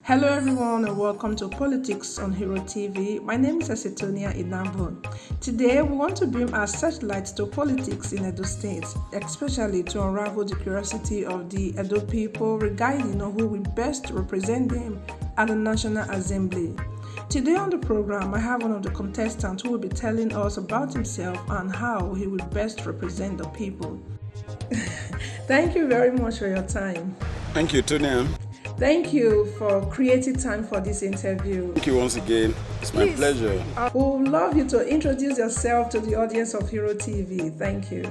Hello, everyone, and welcome to Politics on Hero TV. My name is Asitonia Inambo. Today, we want to beam our searchlight to politics in Edo State, especially to unravel the curiosity of the Edo people regarding who will best represent them at the National Assembly. Today on the program, I have one of the contestants who will be telling us about himself and how he will best represent the people. Thank you very much for your time. Thank you, Tonya. Thank you for creating time for this interview. Thank you once again. It's my pleasure. I would love you to introduce yourself to the audience of Hero TV. Thank you.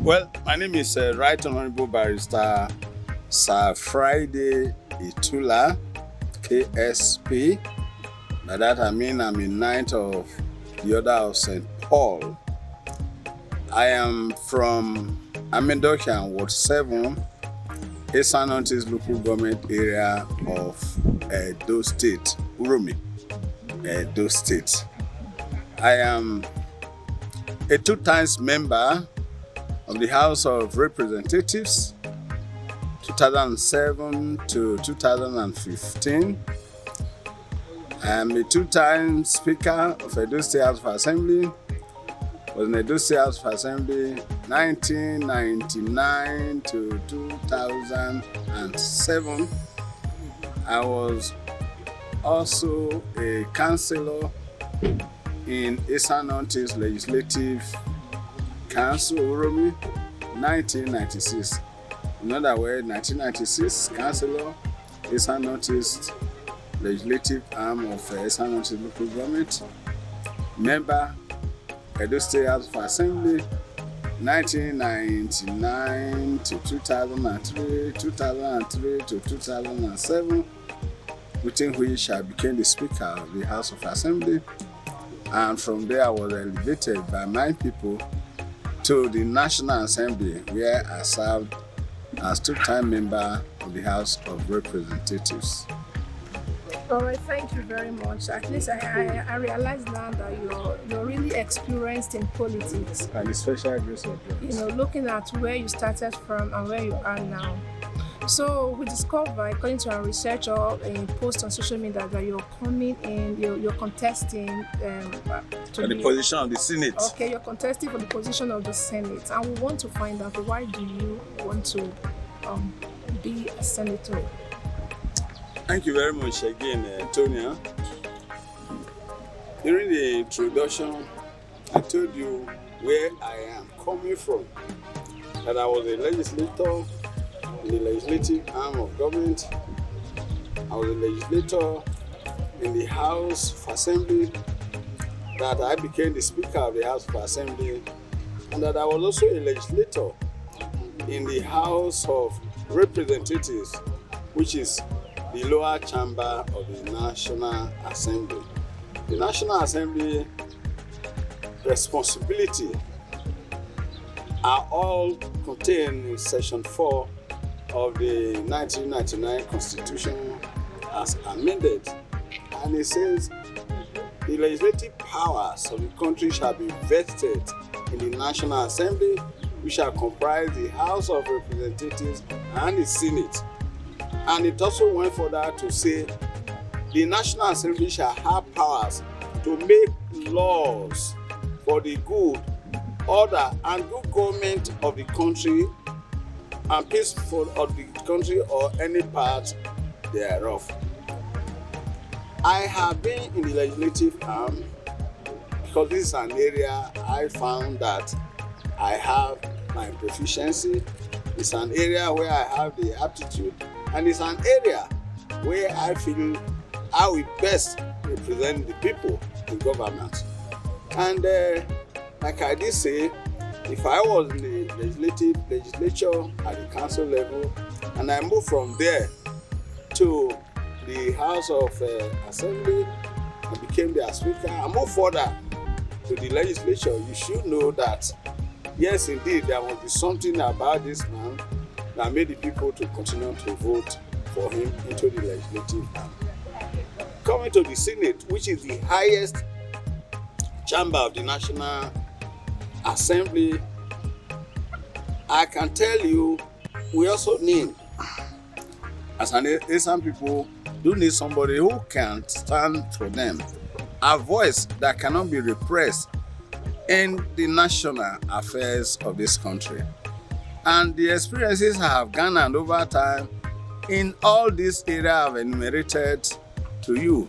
Well, my name is Right Honorable Barrister Sir Friday Itula, KSP. By that I mean I'm a Knight of the Order of St. Paul. I am from Amendokian, Ward 7, Esanontis local government area of Edo State, Uromi, Edo State. I am a two-time member of the House of Representatives, 2007 to 2015. I am a two-time Speaker of Edo State House of Assembly. Was in Edo State House of Assembly 1999 to 2007. I was also a councillor in Esanontis Legislative Council, Uromi, 1996. In other words, 1996, councillor, Esanontis Legislative Arm of Esanontis Local Government, member, Edo State House of Assembly, 1999 to 2003, 2003 to 2007, within which I became the Speaker of the House of Assembly. And from there I was elevated by my people to the National Assembly, where I served as two-time member of the House of Representatives. All right, thank you very much. At least I realize now that you're really experienced in politics. By the special grace of God. Looking at where you started from and where you are now. So we discovered, according to our research or a post on social media, that you're coming in, you're contesting for the position of the Senate. Okay, you're contesting for the position of the Senate, and we want to find out why do you want to be a senator? Thank you very much again, Tonya. During the introduction, I told you where I am coming from. That I was a legislator in the legislative arm of government. I was a legislator in the House of Assembly. That I became the Speaker of the House of Assembly. And that I was also a legislator in the House of Representatives, which is the lower chamber of the National Assembly. The National Assembly responsibility are all contained in Section 4 of the 1999 Constitution as amended. And it says the legislative powers of the country shall be vested in the National Assembly, which shall comprise the House of Representatives and the Senate. And it also went further to say the National Assembly shall have powers to make laws for the good order and good government of the country and peaceful of the country or any part thereof. I have been in the legislative arm because this is an area I found that I have my proficiency. It's an area where I have the aptitude. And it's an area where I feel I will best represent the people in government. And like I did say, if I was in the legislature at the council level, and I moved from there to the House of Assembly, I became their Speaker, I moved further to the legislature, you should know that, yes, indeed, there must be something about this man that made the people to continue to vote for him into the legislative arm. Coming to the Senate, which is the highest chamber of the National Assembly, I can tell you, we also need, as an Asian people, do need somebody who can stand for them, a voice that cannot be repressed in the national affairs of this country. And the experiences I have garnered over time in all these areas I've enumerated to you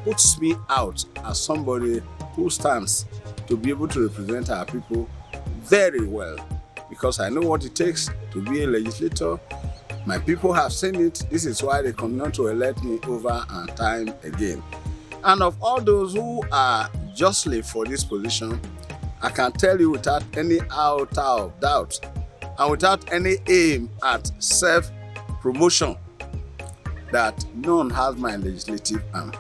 puts me out as somebody who stands to be able to represent our people very well, because I know what it takes to be a legislator. My people have seen it. This is why they continue to elect me over and time again. And of all those who are justly for this position, I can tell you without any iota of doubt and without any aim at self-promotion that none has my legislative arm.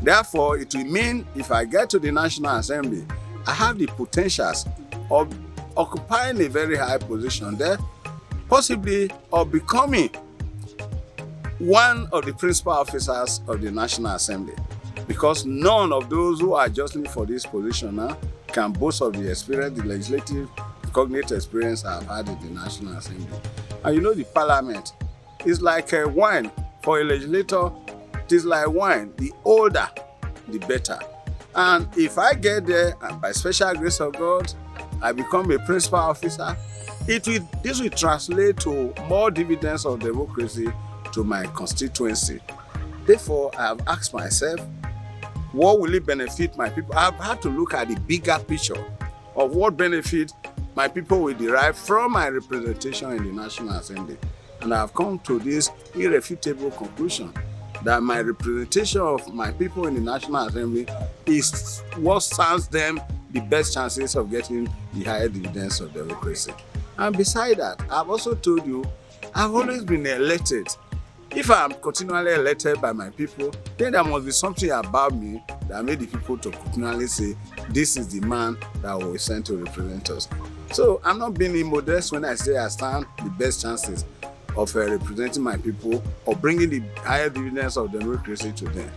Therefore, it will mean if I get to the National Assembly, I have the potentials of occupying a very high position there, possibly of becoming one of the principal officers of the National Assembly, because none of those who are justly for this position now can boast of the experience, the legislative, cognitive experience I've had in the National Assembly. And you know, the Parliament is like a wine. For a legislator, it is like wine. The older, the better. And if I get there, and by special grace of God, I become a principal officer, this will translate to more dividends of democracy to my constituency. Therefore, I have asked myself, what will it benefit my people? I've had to look at the bigger picture of what benefit my people will derive from my representation in the National Assembly. And I have come to this irrefutable conclusion that my representation of my people in the National Assembly is what stands them the best chances of getting the higher dividends of democracy. And beside that, I've also told you, I've always been elected. If I'm continually elected by my people, then there must be something about me that made the people to continually say, this is the man that will be sent to represent us. So I'm not being immodest when I say I stand the best chances of representing my people or bringing the higher dividends of democracy to them.